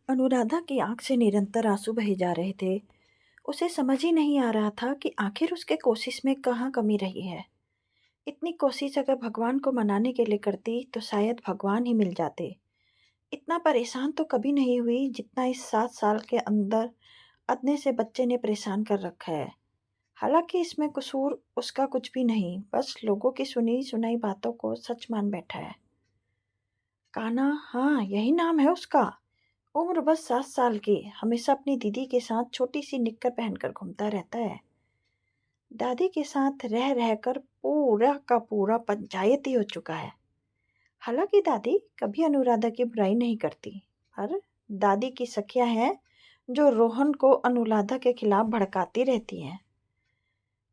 अनुराधा की आंख से निरंतर आंसू बहे जा रहे थे। उसे समझ ही नहीं आ रहा था कि आखिर उसके कोशिश में कहाँ कमी रही है। इतनी कोशिश अगर भगवान को मनाने के लिए करती तो शायद भगवान ही मिल जाते। इतना परेशान तो कभी नहीं हुई जितना इस 7 साल के अंदर अदने से बच्चे ने परेशान कर रखा है। हालांकि इसमें कसूर उसका कुछ भी नहीं, बस लोगों की सुनी सुनाई बातों को सच मान बैठा है। कान्हा, हाँ यही नाम है उसका। उम्र बस 7 साल की, हमेशा अपनी दीदी के साथ छोटी सी निक्कर पहनकर घूमता रहता है। दादी के साथ रह रहकर पूरा का पूरा पंचायती हो चुका है। हालांकि दादी कभी अनुराधा की बुराई नहीं करती, पर दादी की सखियां हैं जो रोहन को अनुराधा के खिलाफ भड़काती रहती हैं।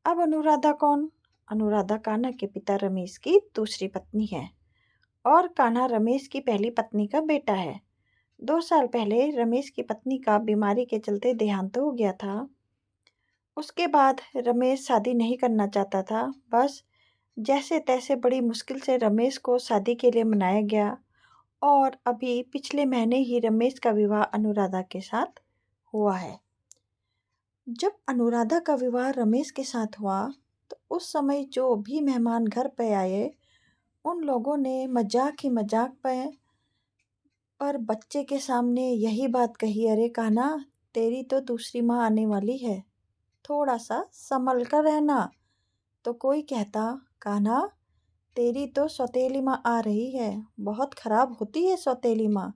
अब अनुराधा कौन? अनुराधा कान्हा के पिता रमेश की दूसरी पत्नी है और कान्हा रमेश की पहली पत्नी का बेटा है। 2 साल पहले रमेश की पत्नी का बीमारी के चलते देहांत हो गया था। उसके बाद रमेश शादी नहीं करना चाहता था। बस जैसे तैसे बड़ी मुश्किल से रमेश को शादी के लिए मनाया गया और अभी पिछले महीने ही रमेश का विवाह अनुराधा के साथ हुआ है। जब अनुराधा का विवाह रमेश के साथ हुआ तो उस समय जो भी मेहमान घर पे आए उन लोगों ने मजाक ही मजाक पर बच्चे के सामने यही बात कही, अरे कान्हा तेरी तो दूसरी माँ आने वाली है, थोड़ा सा संभल कर रहना। तो कोई कहता, कान्हा तेरी तो सौतेली माँ आ रही है, बहुत खराब होती है सौतेली माँ।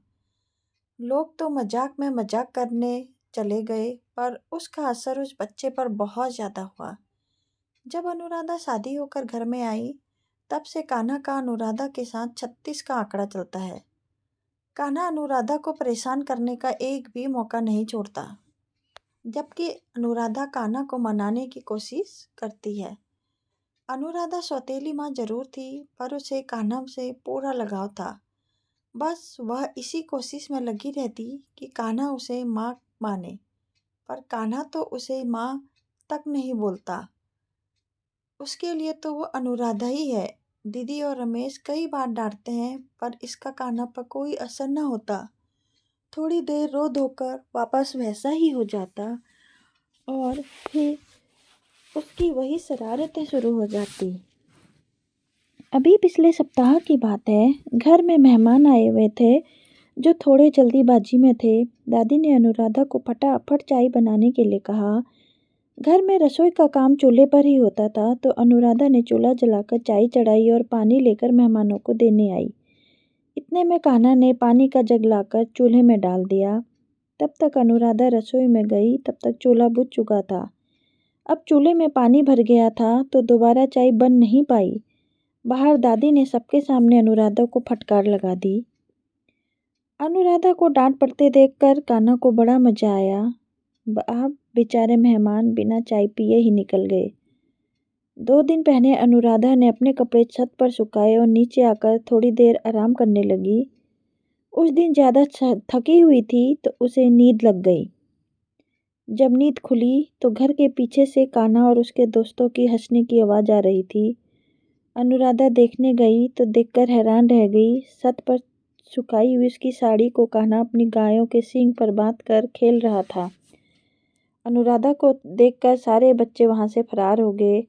लोग तो मजाक में मजाक करने चले गए पर उसका असर उस बच्चे पर बहुत ज़्यादा हुआ। जब अनुराधा शादी होकर घर में आई तब से कान्हा का अनुराधा के साथ 36 का आंकड़ा चलता है। कान्हा अनुराधा को परेशान करने का एक भी मौका नहीं छोड़ता, जबकि अनुराधा कान्हा को मनाने की कोशिश करती है। अनुराधा सौतेली माँ जरूर थी पर उसे कान्हा से पूरा लगाव था। बस वह इसी कोशिश में लगी रहती कि कान्हा उसे माँ माने, पर कान्हा तो उसे माँ तक नहीं बोलता। उसके लिए तो वो अनुराधा ही है। दीदी और रमेश कई बार डांटते हैं पर इसका कान्हा पर कोई असर न होता। थोड़ी देर रो धोकर वापस वैसा ही हो जाता और फिर उसकी वही शरारतें शुरू हो जाती। अभी पिछले सप्ताह की बात है, घर में मेहमान आए हुए थे जो थोड़े जल्दीबाजी में थे। दादी ने अनुराधा को फटाफट चाय बनाने के लिए कहा। घर में रसोई का काम चूल्हे पर ही होता था तो अनुराधा ने चूल्हा जलाकर चाय चढ़ाई और पानी लेकर मेहमानों को देने आई। इतने में कान्हा ने पानी का जग लाकर चूल्हे में डाल दिया। तब तक अनुराधा रसोई में गई तब तक चूल्हा बुझ चुका था। अब चूल्हे में पानी भर गया था तो दोबारा चाय बन नहीं पाई। बाहर दादी ने सबके सामने अनुराधा को फटकार लगा दी। अनुराधा को डांट पड़ते देखकर कान्हा को बड़ा मजा आया। अब बेचारे मेहमान बिना चाय पिए ही निकल गए। 2 दिन पहले अनुराधा ने अपने कपड़े छत पर सुखाए और नीचे आकर थोड़ी देर आराम करने लगी। उस दिन ज़्यादा थकी हुई थी तो उसे नींद लग गई। जब नींद खुली तो घर के पीछे से कान्हा और उसके दोस्तों की हंसने की आवाज़ आ रही थी। अनुराधा देखने गई तो देखकर हैरान रह गई। छत पर सुखाई हुई उसकी साड़ी को कान्हा अपनी गायों के सींग पर बांध कर खेल रहा था। अनुराधा को देखकर सारे बच्चे वहां से फरार हो गए।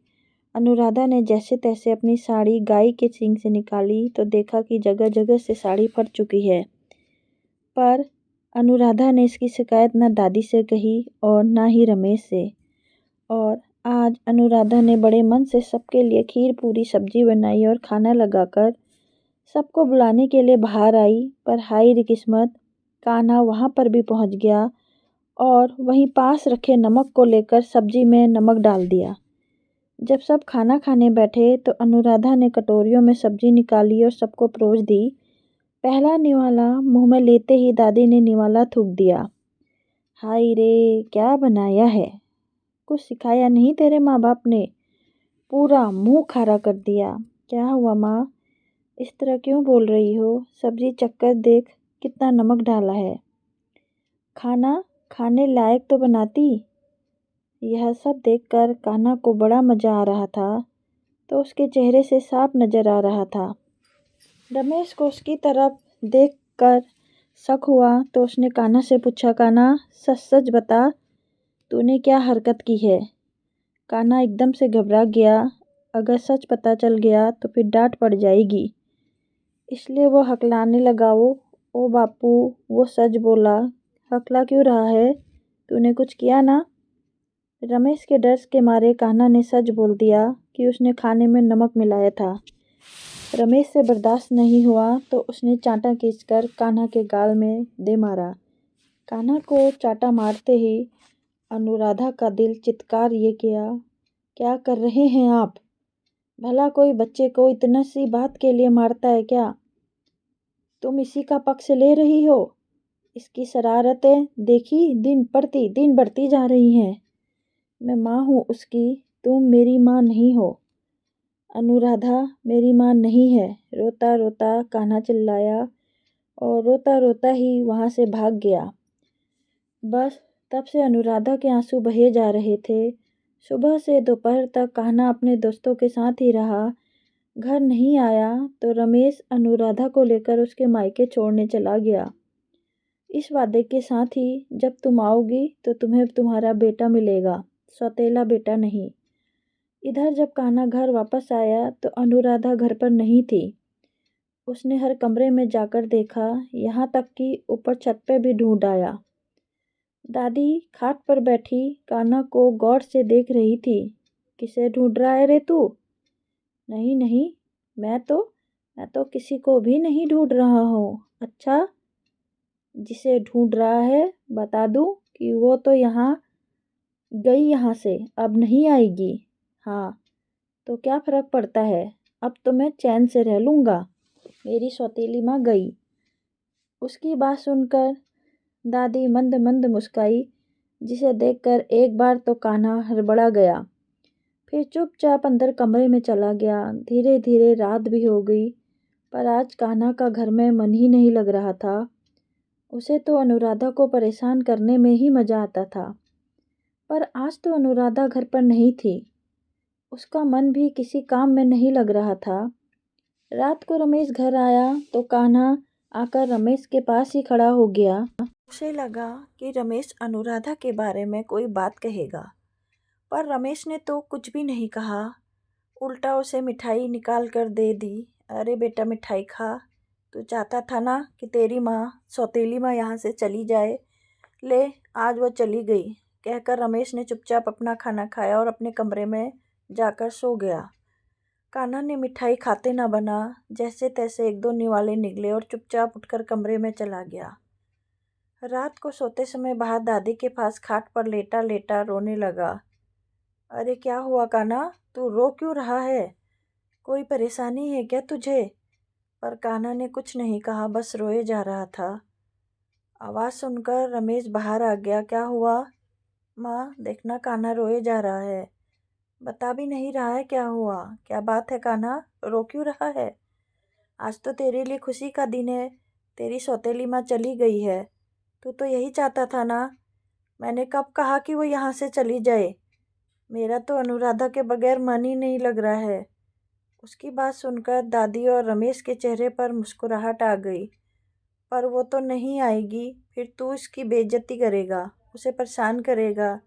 अनुराधा ने जैसे तैसे अपनी साड़ी गाय के सींग से निकाली तो देखा कि जगह जगह से साड़ी फट चुकी है। पर अनुराधा ने इसकी शिकायत न दादी से कही और न ही रमेश से। और आज अनुराधा ने बड़े मन से सबके लिए खीर पूरी सब्जी बनाई और खाना लगाकर सबको बुलाने के लिए बाहर आई। पर हाय रे किस्मत, कान्हा वहां पर भी पहुंच गया और वहीं पास रखे नमक को लेकर सब्जी में नमक डाल दिया। जब सब खाना खाने बैठे तो अनुराधा ने कटोरियों में सब्जी निकाली और सबको परोस दी। पहला निवाला मुंह में लेते ही दादी ने निवाला थूक दिया। हाय रे, क्या बनाया है? कुछ सिखाया नहीं तेरे माँ बाप ने? पूरा मुंह खारा कर दिया। क्या हुआ माँ, इस तरह क्यों बोल रही हो? सब्जी चक्कर देख कितना नमक डाला है। खाना खाने लायक तो बनाती। यह सब देखकर कान्हा को बड़ा मजा आ रहा था तो उसके चेहरे से साफ नजर आ रहा था। रमेश को उसकी तरफ देखकर शक हुआ तो उसने कान्हा से पूछा, कान्हा सच सच बता, तूने क्या हरकत की है। कान्हा एकदम से घबरा गया। अगर सच पता चल गया तो फिर डांट पड़ जाएगी, इसलिए वो हकलाने लगा। ओ बापू, वो सच बोला। हकला क्यों रहा है, तूने कुछ किया ना। रमेश के डर के मारे कान्हा ने सच बोल दिया कि उसने खाने में नमक मिलाया था। रमेश से बर्दाश्त नहीं हुआ तो उसने चांटा खींचकर कान्हा के गाल में दे मारा। कान्हा को चांटा मारते ही अनुराधा का दिल चित्कार ये किया, क्या कर रहे हैं आप। भला कोई बच्चे को इतना सी बात के लिए मारता है क्या। तुम इसी का पक्ष ले रही हो। इसकी शरारतें देखी दिन बढ़ती जा रही हैं। मैं माँ हूँ उसकी, तुम मेरी माँ नहीं हो। अनुराधा मेरी माँ नहीं है, रोता रोता कान्हा चिल्लाया और रोता रोता ही वहाँ से भाग गया। बस तब से अनुराधा के आंसू बहे जा रहे थे। सुबह से दोपहर तक कान्हा अपने दोस्तों के साथ ही रहा। घर नहीं आया तो रमेश अनुराधा को लेकर उसके मायके छोड़ने चला गया, इस वादे के साथ ही जब तुम आओगी तो तुम्हें तुम्हारा बेटा मिलेगा, सौतेला बेटा नहीं। इधर जब कान्हा घर वापस आया तो अनुराधा घर पर नहीं थी। उसने हर कमरे में जाकर देखा, यहाँ तक कि ऊपर छत पे भी ढूंढ आया। दादी खाट पर बैठी कान्हा को गौर से देख रही थी। किसे ढूंढ रहा है रे तू। नहीं नहीं, मैं तो किसी को भी नहीं ढूंढ रहा हूँ। अच्छा, जिसे ढूंढ रहा है बता दूँ कि वो तो गई यहाँ से, अब नहीं आएगी। हाँ तो क्या फर्क पड़ता है, अब तो मैं चैन से रह लूँगा। मेरी सौतेली माँ गई। उसकी बात सुनकर दादी मंद मंद मुस्काई, जिसे देखकर एक बार तो कान्हा हड़बड़ा गया। फिर चुपचाप अंदर कमरे में चला गया। धीरे धीरे रात भी हो गई, पर आज कान्हा का घर में मन ही नहीं लग रहा था। उसे तो अनुराधा को परेशान करने में ही मजा आता था, पर आज तो अनुराधा घर पर नहीं थी। उसका मन भी किसी काम में नहीं लग रहा था। रात को रमेश घर आया तो कान्हा आकर रमेश के पास ही खड़ा हो गया। उसे लगा कि रमेश अनुराधा के बारे में कोई बात कहेगा, पर रमेश ने तो कुछ भी नहीं कहा। उल्टा उसे मिठाई निकाल कर दे दी। अरे बेटा मिठाई खा, तू चाहता था ना कि तेरी माँ सौतेली माँ यहाँ से चली जाए, ले आज वो चली गई, कहकर रमेश ने चुपचाप अपना खाना खाया और अपने कमरे में जाकर सो गया। कान्हा ने मिठाई खाते ना बना, जैसे तैसे एक दो निवाले निकले और चुपचाप उठकर कमरे में चला गया। रात को सोते समय बाहर दादी के पास खाट पर लेटा लेटा रोने लगा। अरे क्या हुआ कान्हा, तू रो क्यों रहा है, कोई परेशानी है क्या तुझे। पर कान्हा ने कुछ नहीं कहा, बस रोए जा रहा था। आवाज़ सुनकर रमेश बाहर आ गया। क्या हुआ माँ, देखना कान्हा रोए जा रहा है। बता भी नहीं रहा है क्या हुआ, क्या बात है कान्हा, रो क्यों रहा है। आज तो तेरे लिए खुशी का दिन है, तेरी सौतेली माँ चली गई है। तू तो यही चाहता था ना। मैंने कब कहा कि वो यहाँ से चली जाए। मेरा तो अनुराधा के बगैर मन ही नहीं लग रहा है। उसकी बात सुनकर दादी और रमेश के चेहरे पर मुस्कुराहट आ गई। पर वो तो नहीं आएगी, फिर तू इसकी बेइज्जती करेगा, उसे परेशान करेगा।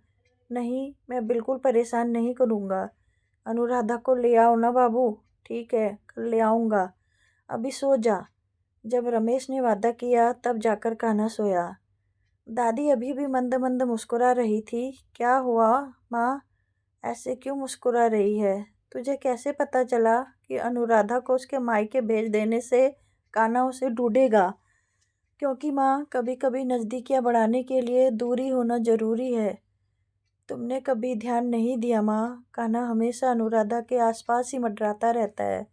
नहीं, मैं बिल्कुल परेशान नहीं करूँगा। अनुराधा को ले आओ ना बाबू। ठीक है, कल ले आऊँगा, अभी सो जा। जब रमेश ने वादा किया तब जाकर कान्हा सोया। दादी अभी भी मंद मंद मुस्कुरा रही थी। क्या हुआ माँ, ऐसे क्यों मुस्कुरा रही है। तुझे कैसे पता चला कि अनुराधा को उसके मायके भेज देने से कान्हा उसे ढूंढेगा। क्योंकि माँ, कभी कभी नज़दीकियाँ बढ़ाने के लिए दूरी होना ज़रूरी है। तुमने कभी ध्यान नहीं दिया माँ, कान्हा हमेशा अनुराधा के आसपास ही मंडराता रहता है।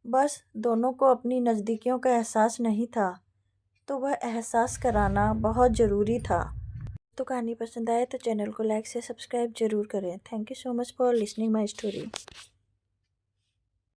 बस दोनों को अपनी नज़दीकियों का एहसास नहीं था, तो वह एहसास कराना बहुत ज़रूरी था। तो कहानी पसंद आए तो चैनल को लाइक से सब्सक्राइब ज़रूर करें। Thank you so much for listening my story.